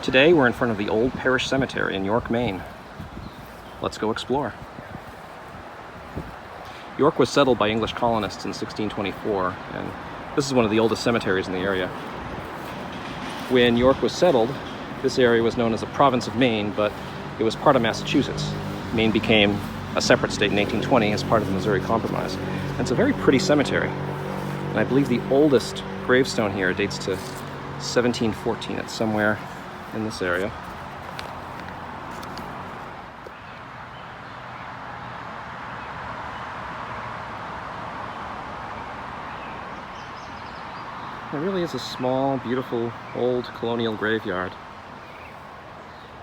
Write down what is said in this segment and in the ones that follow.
Today we're in front of the Old Parish Cemetery in York, Maine. Let's go explore. York was settled by English colonists in 1624, and this is one of the oldest cemeteries in the area. When York was settled, this area was known as the province of Maine, but it was part of Massachusetts. Maine became a separate state in 1820 as part of the Missouri Compromise. And it's a very pretty cemetery. And I believe the oldest gravestone here dates to 1714. It's somewhere in this area. It really is a small, beautiful, old colonial graveyard.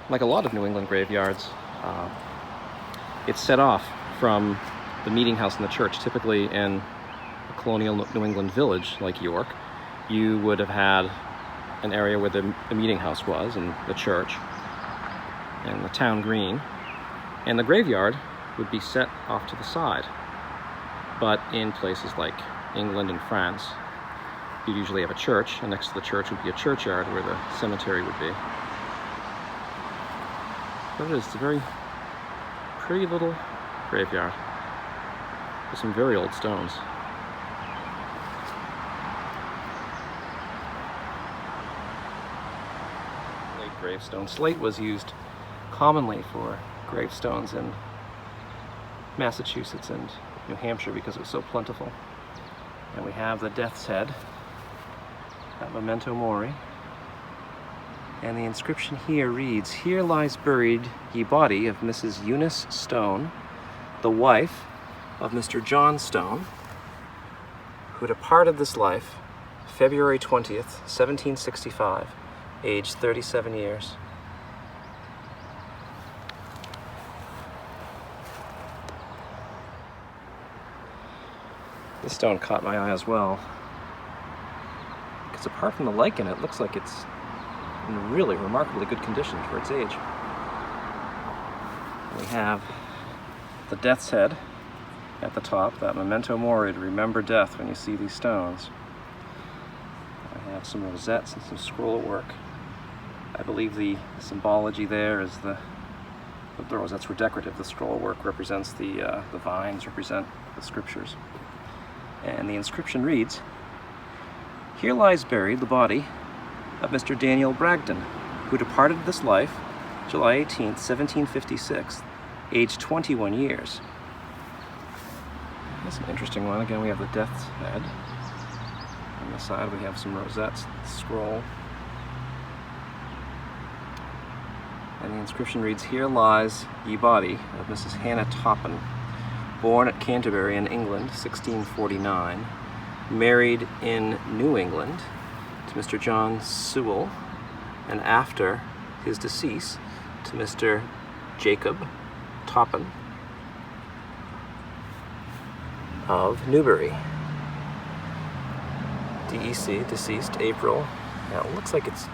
Like a lot of New England graveyards, it's set off from the meeting house and the church. Typically in a colonial New England village like York, you would have had an area where the meeting house was, and the church, and the town green, and the graveyard would be set off to the side. But in places like England and France, you'd usually have a church, and next to the church would be a churchyard where the cemetery would be. But it is a very pretty little graveyard with some very old stones. Slate gravestone. Slate was used commonly for gravestones in Massachusetts and New Hampshire because it was so plentiful. And we have the death's head, that memento mori. And the inscription here reads, "Here lies buried ye body of Mrs. Eunice Stone, the wife of Mr. John Stone, who departed this life February 20th, 1765, aged 37 years. This stone caught my eye as well, because apart from the lichen, it looks like it's in really remarkably good condition for its age. We have the death's head at the top, that memento mori, to remember death when you see these stones. I have some rosettes and some scroll work. I believe the symbology there is the rosettes were decorative. The scroll work represents the vines, represent the scriptures. And the inscription reads, "Here lies buried the body of Mr. Daniel Bragdon, who departed this life July 18th, 1756, aged 21 years. That's an interesting one. Again, we have the death's head. On the side we have some rosettes, scroll. And the inscription reads, "Here lies ye body of Mrs. Hannah Tappan, born at Canterbury in England, 1649, married in New England to Mr. John Sewell, and after his decease to Mr. Jacob Tappan of Newbury. DEC, deceased, April." Now it looks like it's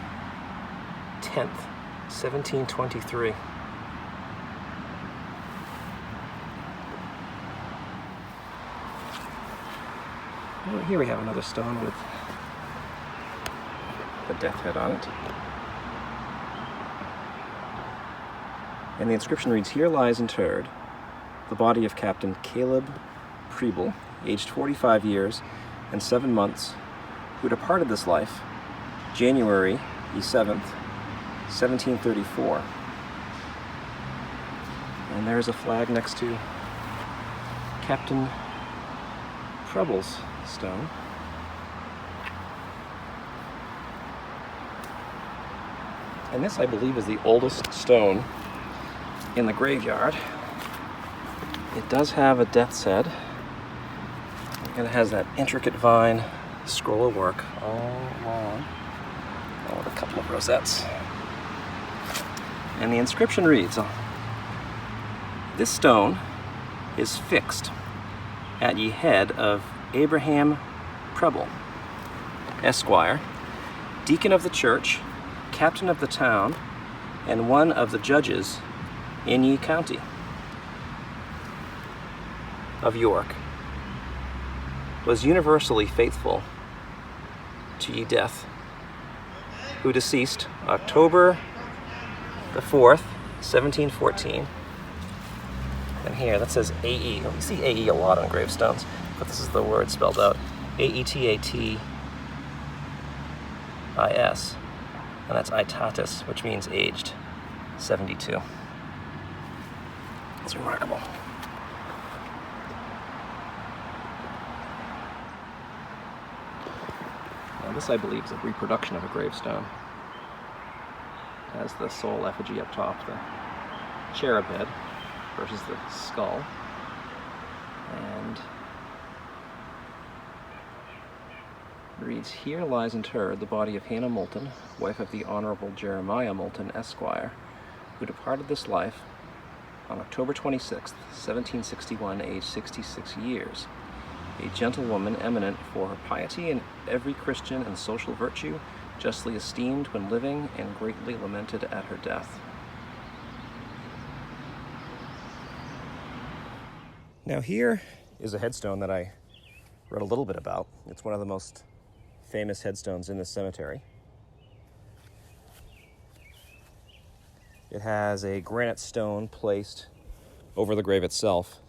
10th, 1723. Well, here we have another stone with the death head on it. And the inscription reads, "Here lies interred the body of Captain Caleb Preble, aged 45 years and 7 months, who departed this life January 7th, 1734. And there's a flag next to Captain Preble's stone. And this, I believe, is the oldest stone in the graveyard. It does have a death's head, and it has that intricate vine scroll of work all along, with a couple of rosettes. And the inscription reads, "This stone is fixed at ye head of Abraham Preble, Esquire, deacon of the church, captain of the town, and one of the judges in ye county of York, was universally faithful to ye death, who deceased October the 4th, 1714. And here, that says AE. You see AE a lot on gravestones, but this is the word spelled out. Aetatis. And that's Aetatis, which means aged. 72. It's remarkable. Now this, I believe, is a reproduction of a gravestone. It has the soul effigy up top, the cherub head versus the skull. And it reads, "Here lies interred the body of Hannah Moulton, wife of the Honorable Jeremiah Moulton, Esquire, who departed this life on October 26th, 1761, aged 66 years. A gentlewoman eminent for her piety and every Christian and social virtue, justly esteemed when living and greatly lamented at her death." Now here is a headstone that I read a little bit about. It's one of the most famous headstones in this cemetery. It has a granite stone placed over the grave itself.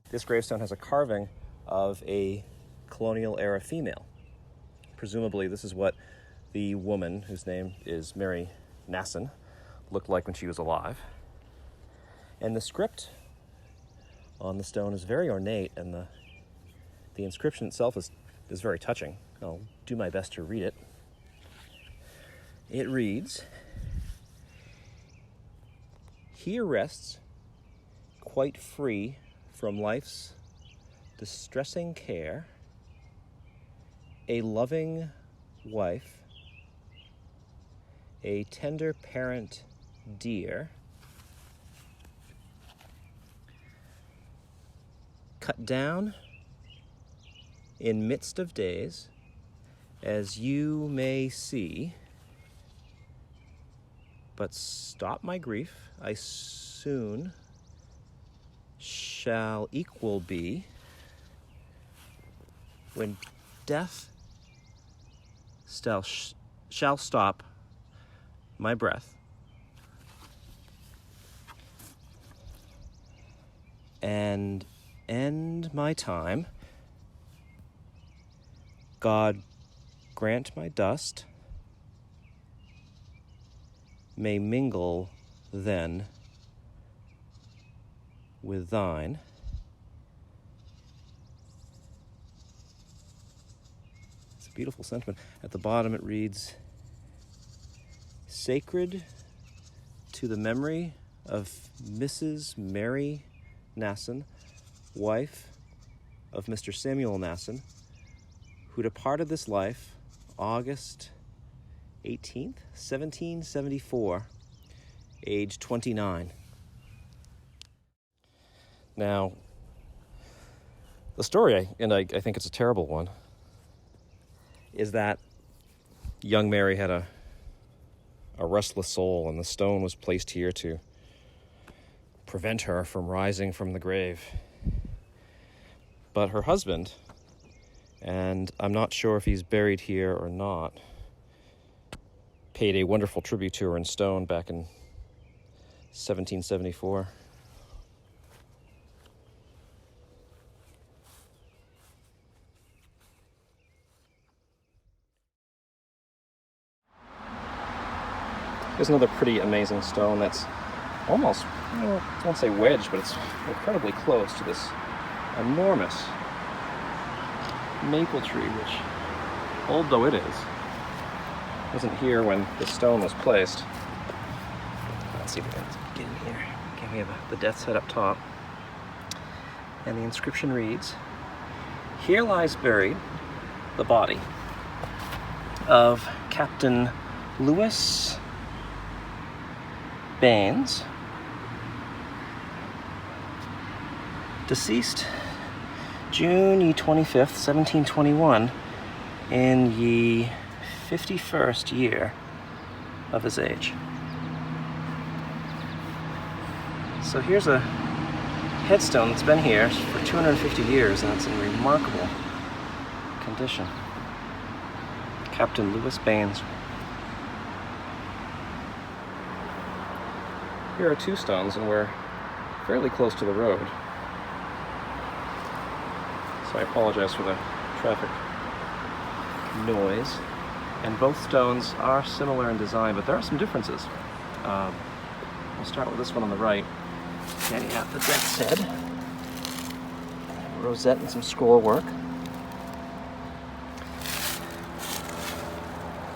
This gravestone has a carving of a colonial era female. Presumably this is what the woman, whose name is Mary Nasson, looked like when she was alive. And the script on the stone is very ornate, and the inscription itself is very touching. I'll do my best to read it. It reads, "Here rests, quite free from life's distressing care, a loving wife, a tender parent dear, cut down in midst of days, as you may see, but stop my grief, I soon shall equal be, when death shall stop my breath, and end my time. God grant my dust may mingle then with thine." It's a beautiful sentiment. At the bottom it reads, "Sacred to the memory of Mrs. Mary Nasson, wife of Mr. Samuel Nasson, who departed this life August 18th, 1774, age 29. Now, the story, and I think it's a terrible one, is that young Mary had a restless soul, and the stone was placed here to prevent her from rising from the grave. But her husband, and I'm not sure if he's buried here or not, paid a wonderful tribute to her in stone back in 1774. Here's another pretty amazing stone that's almost, I won't say wedged, but it's incredibly close to this enormous maple tree, which, old though it is, wasn't here when the stone was placed. Let's see if we can get in here. Okay, we have the death's head up top. And the inscription reads, "Here lies buried the body of Captain Louis Banees, deceased June ye 25th, 1721, in ye 51st year of his age." So here's a headstone that's been here for 250 years, and it's in remarkable condition. Captain Louis Banees. Here are two stones, and we're fairly close to the road. So I apologize for the traffic noise. And both stones are similar in design, but there are some differences. We'll start with this one on the right. Okay, you have the death's head, rosette and some scroll work.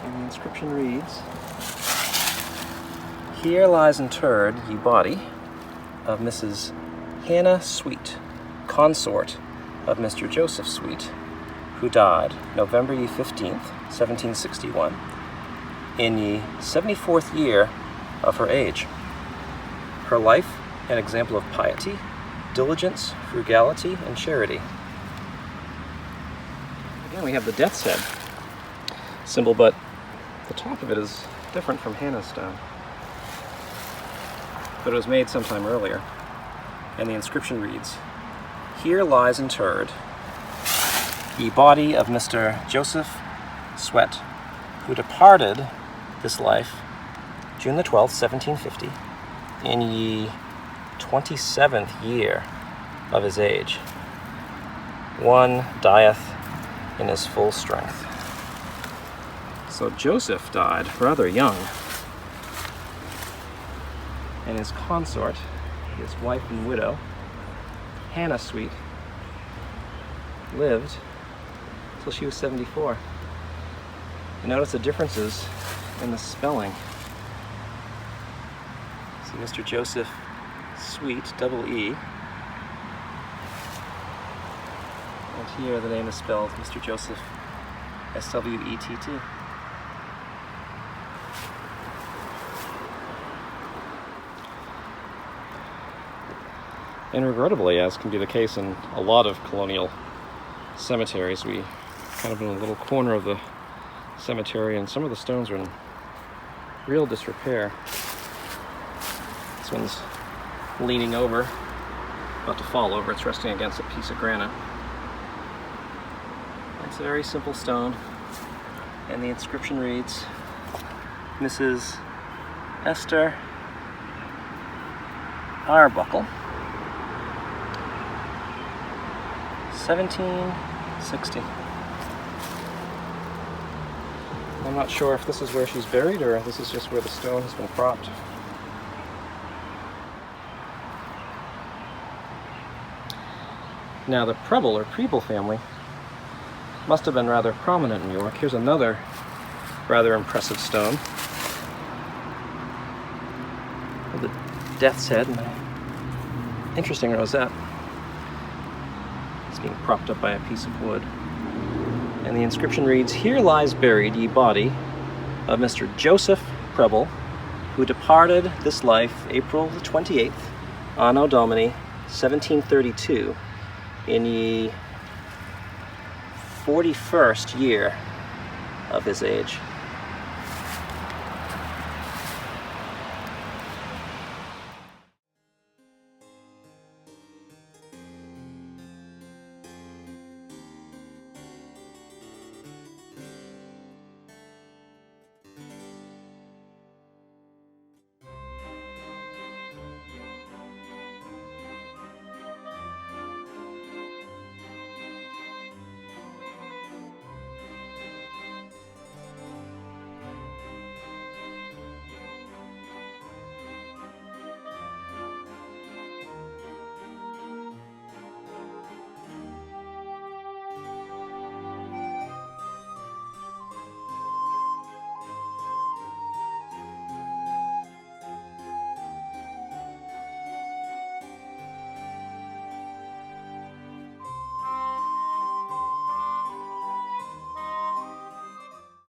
And the inscription reads, "Here lies interred ye body of Mrs. Hannah Sweet, consort of Mr. Joseph Sweet, who died November ye 15th, 1761, in ye 74th year of her age. Her life an example of piety, diligence, frugality, and charity." Again, we have the death's head symbol, but the top of it is different from Hannah's stone. But it was made sometime earlier. And the inscription reads, "Here lies interred ye body of Mr. Joseph Sweat, who departed this life June the 12th, 1750, in ye 27th year of his age. One dieth in his full strength." So Joseph died rather young, and his consort, his wife and widow, Hannah Sweet, lived until she was 74. And notice the differences in the spelling. See, Mr. Joseph Sweet, double E. And here the name is spelled Mr. Joseph, S-W-E-T-T. And regrettably, as can be the case in a lot of colonial cemeteries, we kind of in a little corner of the cemetery, and some of the stones are in real disrepair. This one's leaning over, about to fall over. It's resting against a piece of granite. It's a very simple stone, and the inscription reads, "Mrs. Esther Arbuckle, 1760. I'm not sure if this is where she's buried or if this is just where the stone has been propped. Now the Preble or Preble family must have been rather prominent in York. Here's another rather impressive stone with the death's head and an interesting rosette. It's being propped up by a piece of wood. And the inscription reads, "Here lies buried ye body of Mr. Joseph Preble, who departed this life April the 28th, Anno Domini 1732, in ye 41st year of his age."